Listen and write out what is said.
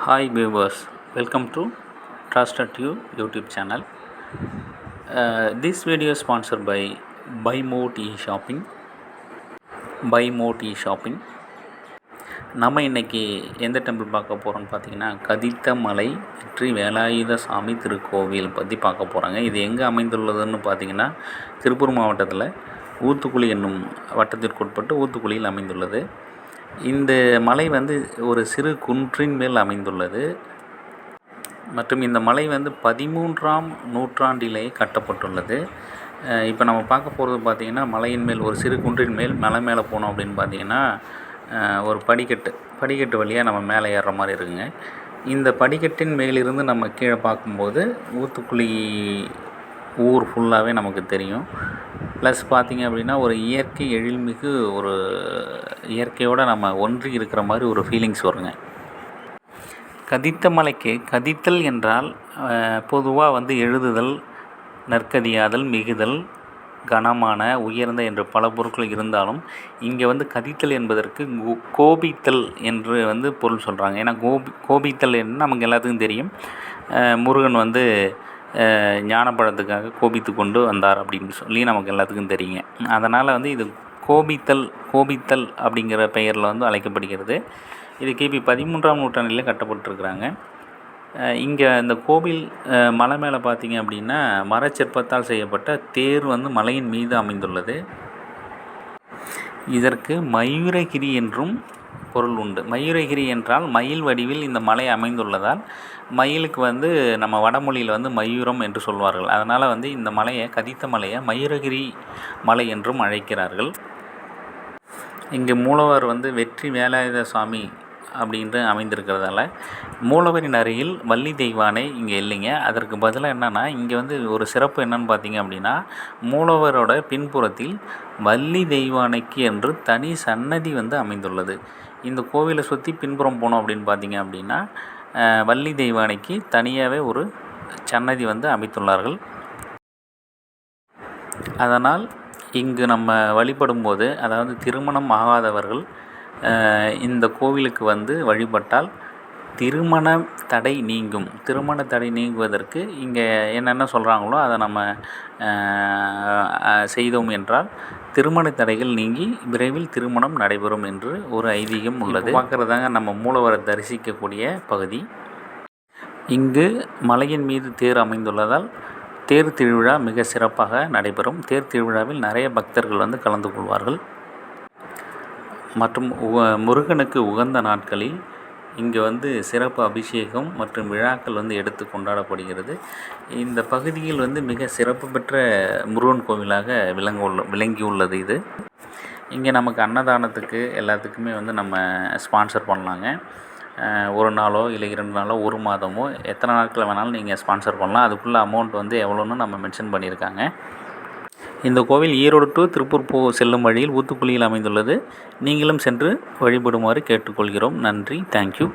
Hi viewers, welcome to Trusted You YouTube channel. This video is sponsored by BuyMote eShopping. BuyMote eShopping. நம்ம இன்றைக்கி எந்த temple பார்க்க போகிறோம்னு பார்த்தீங்கன்னா கதித்த மலை ஸ்ரீ வேலாயுத சாமி திருக்கோவில் பற்றி பார்க்க போகிறாங்க. இது எங்கே அமைந்துள்ளதுன்னு பார்த்தீங்கன்னா திருப்பூர் மாவட்டத்தில் ஊத்துக்குளி என்னும் வட்டத்திற்குட்பட்டு ஊத்துக்குளியில் அமைந்துள்ளது. இந்த மலை வந்து ஒரு சிறு குன்றின் மேல் அமைந்துள்ளது மற்றும் இந்த மலை வந்து 13ஆம் நூற்றாண்டிலேயே கட்டப்பட்டுள்ளது. இப்போ நம்ம பார்க்க போகிறது பார்த்திங்கன்னா மலையின் மேல் ஒரு சிறு குன்றின் மேல் மலை மேலே போனோம் அப்படின்னு பார்த்திங்கன்னா ஒரு படிக்கட்டு வழியாக நம்ம மேலே ஏறுற மாதிரி இருக்குங்க. இந்த படிக்கட்டின் மேலிருந்து நம்ம கீழே பார்க்கும்போது ஊத்துக்குளி ஊர் ஃபுல்லாகவே நமக்கு தெரியும். ப்ளஸ் பார்த்திங்க அப்படின்னா ஒரு இயற்கை எழில்மிகு ஒரு இயற்கையோடு நம்ம ஒன்றி இருக்கிற மாதிரி ஒரு ஃபீலிங்ஸ் வருங்க. கதித்த மலைக்கு கதித்தல் என்றால் பொதுவாக வந்து எழுதுதல், நற்கதியாதல், மிகுதல், கனமான, உயர்ந்த என்று பல பொருட்கள் இருந்தாலும் இங்கே வந்து கதித்தல் என்பதற்கு கோபித்தல் என்று வந்து பொருள் சொல்கிறாங்க. ஏன்னா கோபித்தல் என்று நமக்கு எல்லாத்துக்கும் தெரியும். முருகன் வந்து ஞானப்பழத்துக்காக கோபித்து கொண்டு வந்தார் அப்படின்னு சொல்லி நமக்கு எல்லாத்துக்கும் தெரியுங்க. அதனால் வந்து இது கோபித்தல் அப்படிங்கிற பெயரில் வந்து அழைக்கப்படுகிறது. இது கிபி 13ஆம் நூற்றாண்டில் கட்டப்பட்டிருக்கிறாங்க. இங்கே இந்த கோவில் மலை மேலே பார்த்திங்க அப்படின்னா மரச்சிற்பத்தால் செய்யப்பட்ட தேர் வந்து மலையின் மீது அமைந்துள்ளது. இதற்கு மயூரகிரி என்றும் பொருள் உண்டு. மயூரகிரி என்றால் மயில் வடிவில் இந்த மலை அமைந்துள்ளதால் மயிலுக்கு வந்து நம்ம வடமொழியில் வந்து மயூரம் என்று சொல்வார்கள். அதனால் வந்து இந்த மலையை கதித்த மலையை மயூரகிரி மலை என்றும் அழைக்கிறார்கள். இங்கே மூலவர் வந்து வெற்றி வேலாயுத சாமி அப்படின்ட்டு அமைந்திருக்கிறதால மூலவரின் அருகில் வள்ளி தெய்வானை இங்கே இல்லைங்க. அதற்கு பதிலாக என்னென்னா இங்கே வந்து ஒரு சிறப்பு என்னன்னு பார்த்தீங்க அப்படின்னா மூலவரோட பின்புறத்தில் வள்ளி தெய்வானைக்கு என்று தனி சன்னதி வந்து அமைந்துள்ளது. இந்த கோவிலை சுற்றி பின்புறம் போனோம் அப்படின்னு பார்த்தீங்க அப்படின்னா வள்ளி தெய்வானைக்கு தனியாகவே ஒரு சன்னதி வந்து அமைத்துள்ளார்கள். அதனால் இங்கு நம்ம வழிபடும்போது அதாவது திருமணம் ஆகாதவர்கள் இந்த கோவிலுக்கு வந்து வழிபட்டால் திருமண தடை நீங்குவதற்கு இங்கே என்னென்ன சொல்கிறாங்களோ அதை நம்ம செய்தோம் என்றால் திருமண தடைகள் நீங்கி விரைவில் திருமணம் நடைபெறும் என்று ஒரு ஐதீகம் உள்ளது. பார்க்குறதாங்க நம்ம மூலவரை தரிசிக்கக்கூடிய பகுதி. இங்கு மலையின் மீது தேர் அமைந்துள்ளதால் தேர் திருவிழா மிக சிறப்பாக நடைபெறும். தேர் திருவிழாவில் நிறைய பக்தர்கள் வந்து கலந்து கொள்வார்கள். மற்றும் முருகனுக்கு உகந்த நாட்களில் இங்கே வந்து சிறப்பு அபிஷேகம் மற்றும் விழாக்கள் வந்து எடுத்து கொண்டாடப்படுகிறது. இந்த பகுதியில் வந்து மிக சிறப்பு பெற்ற முருகன் கோவிலாக விளங்கியுள்ளது இது. இங்கே நமக்கு அன்னதானத்துக்கு எல்லாத்துக்குமே வந்து நம்ம ஸ்பான்சர் பண்ணலாங்க. ஒரு நாளோ இல்லை 2 நாளோ 1 மாதமோ எத்தனை நாட்கள் வேணாலும் நீங்கள் ஸ்பான்சர் பண்ணலாம். அதுக்குள்ளே அமௌண்ட் வந்து எவ்வளோன்னு நம்ம மென்ஷன் பண்ணியிருக்காங்க. இந்த கோவில் ஈரோடு டு திருப்பூர் செல்லும் வழியில் ஊத்துக்குளியில் அமைந்துள்ளது. நீங்களும் சென்று வழிபடுமாறு கேட்டுக்கொள்கிறோம். நன்றி. தேங்க்யூ.